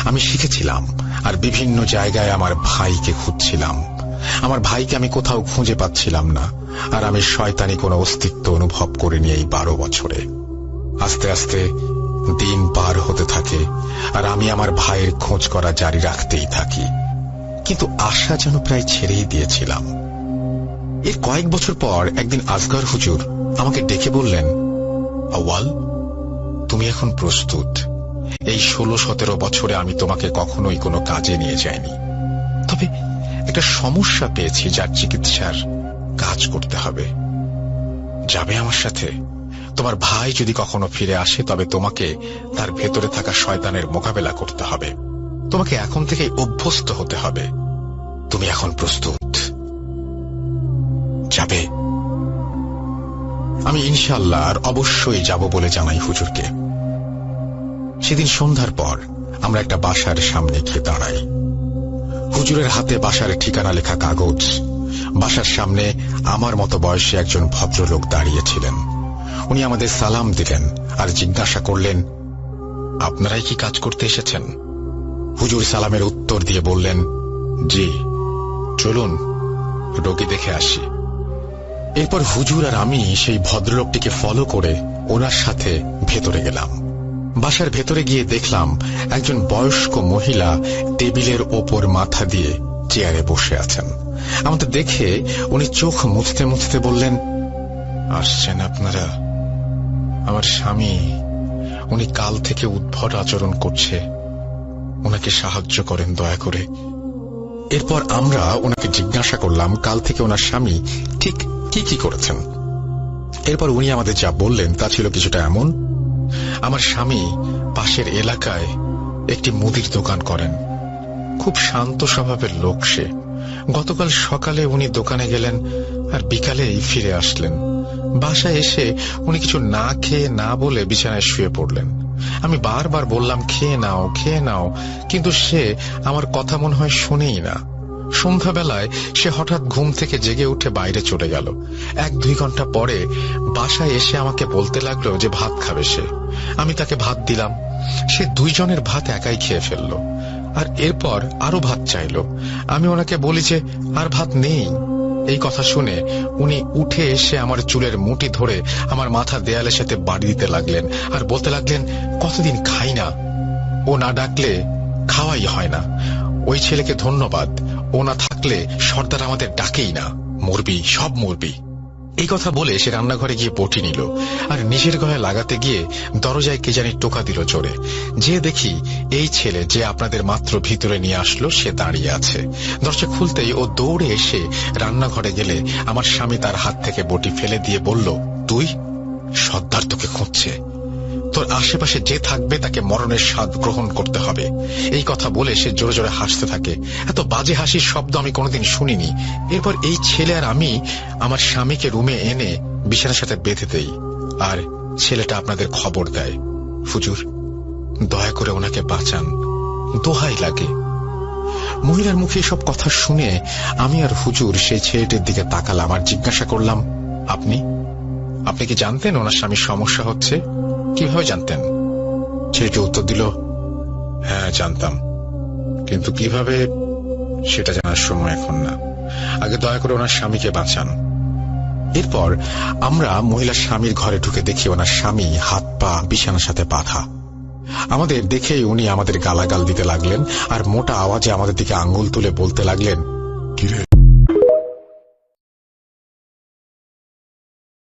আমি শিখেছিলাম আর বিভিন্ন জায়গায় আমার ভাইকে খুঁজছিলাম। আমার ভাইকে আমি কোথাও খুঁজে পাচ্ছিলাম না, আর আমি শয়তানি কোনো অস্তিত্ব অনুভব করিনি এই 12 বছরে। আস্তে আস্তে দিন পার হতে থাকে, আর আমি আমার ভাইয়ের খোঁজ করা জারি রাখতেই থাকি, কিন্তু আশা যেন প্রায় ছেড়েই দিয়েছিলাম। এর কয়েক বছর পর একদিন আসগর হুজুর আমাকে ডেকে বললেন, আউয়াল, তুমি এখন প্রস্তুত। এই 16-17 বছরে আমি তোমাকে কখনোই কোনো কাজে নিয়ে যাইনি, তবে একটা সমস্যা পেয়েছি যার চিকিৎসার কাজ করতে হবে। যাবে আমার সাথে? তোমার ভাই যদি কখনো ফিরে আসে তবে তোমাকে তার ভেতরে থাকা শয়তানের মোকাবেলা করতে হবে। তোমাকে এখন থেকে অভ্যস্ত হতে হবে। তুমি এখন প্রস্তুত? যাবে? আমি ইনশাআল্লাহ আর অবশ্যই যাব বলে জানাই হুজুরকে। সেদিন সন্ধ্যার পর আমরা একটা বাসার সামনে গিয়ে দাঁড়াই। হুজুরের হাতে বাসার ঠিকানা লেখা কাগজ। বাসার সামনে আমার মতো বয়সী একজন ভদ্রলোক দাঁড়িয়েছিলেন। উনি আমাদের সালাম দিলেন আর জিজ্ঞাসা করলেন, আপনারাই কি কাজ করতে এসেছেন? হুজুর সালামের উত্তর দিয়ে বললেন, জি, চলুন রোগী দেখে আসি। এরপর হুজুর আর আমি সেই ভদ্রলোকটিকে ফলো করে ওনার সাথে ভেতরে গেলাম। বাসার ভেতরে গিয়ে দেখলাম একজন বয়স্ক মহিলা টেবিলের ওপর মাথা দিয়ে চেয়ারে বসে আছেন। আমাদের দেখে উনি চোখ মুছতে মুছতে বললেন, আসছেন আপনারা? আমার স্বামী, উনি কাল থেকে উদ্ভট আচরণ করছে, ওনাকে সাহায্য করেন দয়া করে। এরপর আমরা ওনাকে জিজ্ঞাসা করলাম কাল থেকে ওনার স্বামী ঠিক কি কি করেছেন। এরপর উনি আমাদের যা বললেন তা ছিল কিছুটা এমন, আমার স্বামী পাশের এলাকায় একটি মুদির দোকান করেন। খুব শান্ত স্বভাবের লোক সে। গতকাল সকালে উনি দোকানে গেলেন আর বিকালেই ফিরে আসলেন। বাসায় এসে উনি কিছু না খেয়ে না বলে বিছানায় শুয়ে পড়লেন। আমি বারবার বললাম খেয়ে নাও খেয়ে নাও, কিন্তু সে আমার কথা মনে হয় শুনেই না। সন্ধ্যাবেলায় সে হঠাৎ ঘুম থেকে জেগে উঠে বাইরে চলে গেল। 1-2 ঘন্টা পরে বাসায় এসে আমাকে বলতে লাগলো যে ভাত খাবে সে। আমি তাকে ভাত দিলাম। সে 2 জনের ভাত একাই খেয়ে ফেললো, আর এরপর আরো ভাত চাইলো। আমি ওনাকে বলি যে আর ভাত নেই। এই কথা শুনে উনি উঠে এসে আমার চুলের মুঠি ধরে আমার মাথা দেয়ালের সাথে বাড়ি দিতে লাগলেন আর বলতে লাগলেন, কতদিন খাই না, ও না ডাকলে খাওয়াই হয় না। ওই ছেলেকে ধন্যবাদ, ও না থাকলে সর্দার আমাদের ডাকেই না, মরবি, সব মরবি। এই কথা বলে সে রান্নাঘরে গিয়ে বটি নিল আর নিজের গায়ে লাগাতে গিয়ে দরজায় কে জানি টোকা দিল জোরে। যে দেখি এই ছেলে যে আপনাদের মাত্র ভিতরে নিয়ে আসলো সে দাঁড়িয়ে আছে। দরজা খুলতেই ও দৌড়ে এসে রান্নাঘরে গেলে আমার স্বামী তার হাত থেকে বটি ফেলে দিয়ে বলল, তুই? সর্দার তোকে খুঁজছে, তোর আশেপাশে যে থাকবে তাকে মরণের স্বাদ গ্রহণ করতে হবে। এই কথা বলে সে জোরে জোরে হাসতে থাকে। এত বাজে হাসির শব্দ আমি কোনোদিন শুনিনি। এরপর এই ছেলে আর আমি আমার স্বামীকে রুমে এনে বিছানার সাথে বেঁধে দেই, আর ছেলেটা আপনাদের খবর দেয়, হুজুর দয়া করে ওনাকে বাঁচান, দোহাই লাগে। মহিলার মুখে সব কথা শুনে আমি আর হুজুর সেই ছেলেটির দিকে তাকালাম আর জিজ্ঞাসা করলাম, আপনি আপনি কি জানতেন ওনার স্বামীর সমস্যা হচ্ছে? কিভাবে জানতেন? ছেলেটি উত্তর দিল, হ্যাঁ জানতাম, কিন্তু কিভাবে সেটা জানার সময় এখন না। আগে দয়া করে ওনার স্বামীকে বাঁচান। এরপর আমরা মহিলার স্বামীর ঘরে ঢুকে দেখি ওনার স্বামী হাত পা বিছানার সাথে বাঁধা। আমাদের দেখেই উনি আমাদের গালাগাল দিতে লাগলেন আর মোটা আওয়াজে আমাদের দিকে আঙ্গুল তুলে বলতে লাগলেন,